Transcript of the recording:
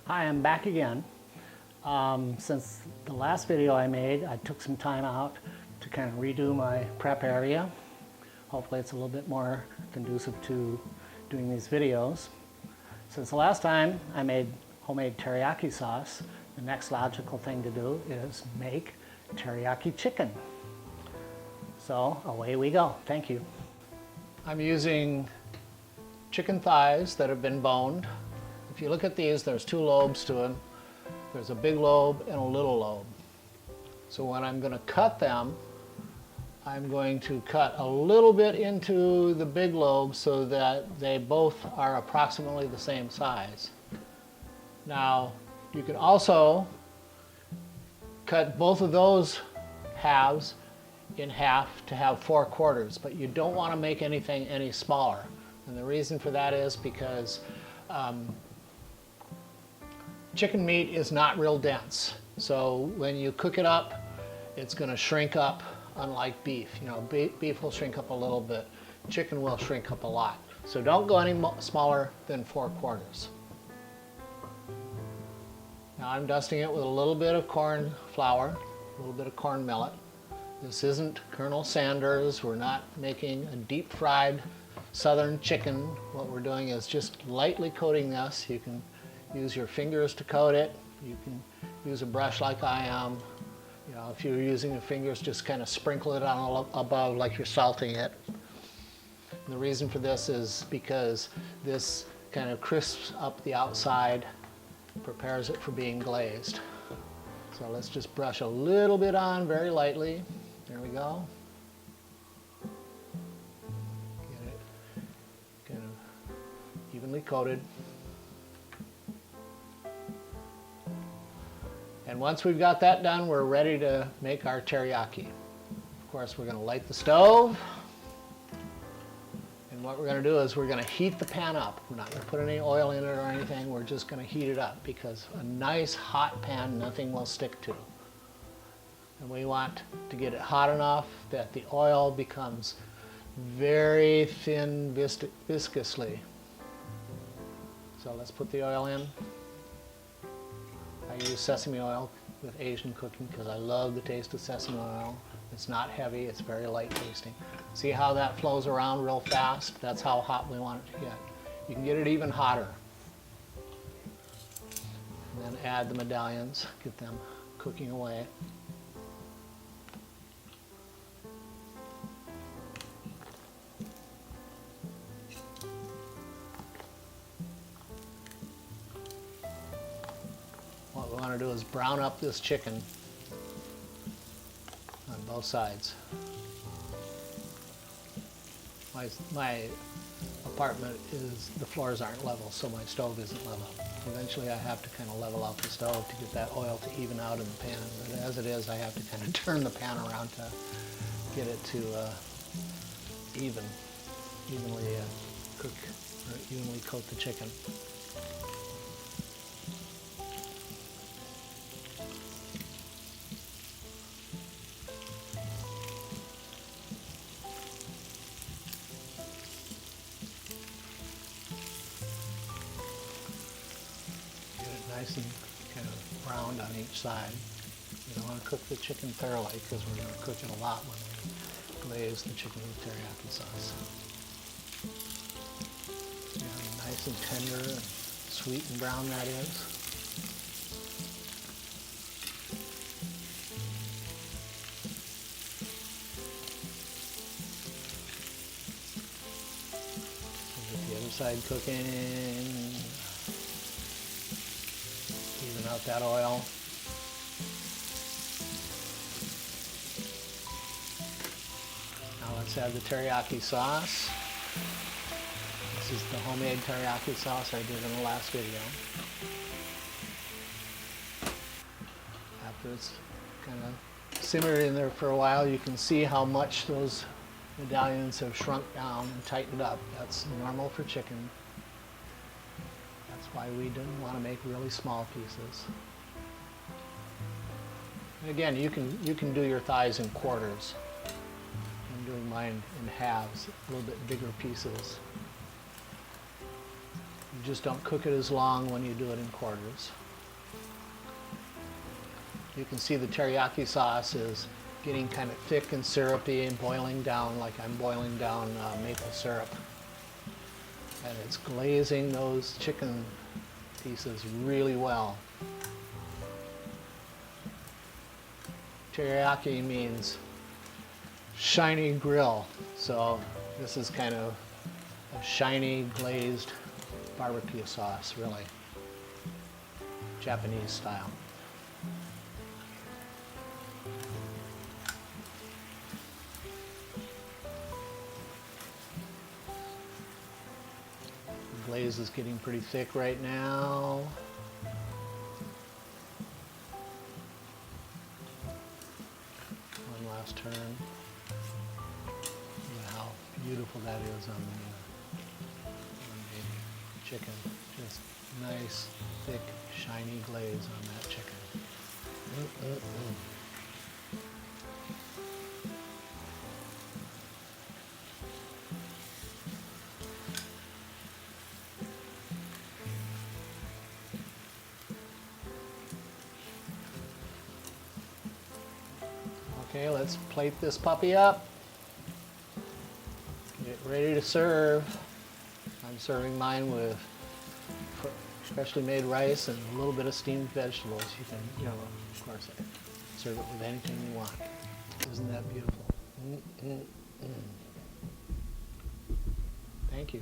Hi, I'm back again. Since the last video I made, I took some time out to kind of redo my prep area. Hopefully it's a little bit more conducive to doing these videos. Since the last time I made homemade teriyaki sauce, the next logical thing to do is make teriyaki chicken. So away we go. Thank you. I'm using chicken thighs that have been boned. If you look at these, there's two lobes to them. There's a big lobe and a little lobe. So when I'm going to cut them, I'm going to cut a little bit into the big lobe so that they both are approximately the same size. Now, you can also cut both of those halves in half to have 4/4, but you don't want to make anything any smaller. And the reason for that is because chicken meat is not real dense. So when you cook it up, it's going to shrink up, unlike beef. You know, beef will shrink up a little bit. Chicken will shrink up a lot. So don't go any smaller than 4/4. Now I'm dusting it with a little bit of corn flour, a little bit of corn millet. This isn't Colonel Sanders. We're not making a deep fried southern chicken. What we're doing is just lightly coating this. You can use your fingers to coat it. You can use a brush like I am. You know, if you're using your fingers, just kind of sprinkle it on above like you're salting it. And the reason for this is because this kind of crisps up the outside, prepares it for being glazed. So let's just brush a little bit on very lightly. There we go. Get it kind of evenly coated. And once we've got that done, we're ready to make our teriyaki. Of course, we're going to light the stove. And what we're going to do is we're going to heat the pan up. We're not going to put any oil in it or anything. We're just going to heat it up because a nice hot pan, nothing will stick to. And we want to get it hot enough that the oil becomes very thin viscously. So let's put the oil in. I use sesame oil with Asian cooking because I love the taste of sesame oil. It's not heavy, it's very light tasting. See how that flows around real fast? That's how hot we want it to get. You can get it even hotter. And then add the medallions, get them cooking away. What we want to do is brown up this chicken on both sides. My apartment is, the floors aren't level, so my stove isn't level. Eventually I have to kind of level out the stove to get that oil to even out in the pan. But as it is, I have to kind of turn the pan around to get it to evenly cook, or evenly coat the chicken. Nice and kind of browned on each side. You don't want to cook the chicken thoroughly because we're going to cook it a lot when we glaze the chicken with teriyaki sauce. See how nice and tender and sweet and brown that is. So get the other side cooking. Even out that oil. Now let's add the teriyaki sauce. This is the homemade teriyaki sauce I did in the last video. After it's kind of simmered in there for a while, you can see how much those medallions have shrunk down and tightened up. That's normal for chicken. That's why we didn't want to make really small pieces. And again, you can do your thighs in quarters. I'm doing mine in halves, a little bit bigger pieces. just don't cook it as long when you do it in quarters. You can see the teriyaki sauce is getting kind of thick and syrupy and boiling down like I'm boiling down maple syrup. And it's glazing those chicken pieces really well. Teriyaki means shiny grill, so this is kind of a shiny glazed barbecue sauce, really. Japanese style. The glaze is getting pretty thick right now. One last turn. Look at how beautiful that is on the chicken. Just nice, thick, shiny glaze on that chicken. Okay, let's plate this puppy up. Get ready to serve. I'm serving mine with freshly made rice and a little bit of steamed vegetables. You can, you know, of course, serve it with anything you want. Isn't that beautiful? Thank you.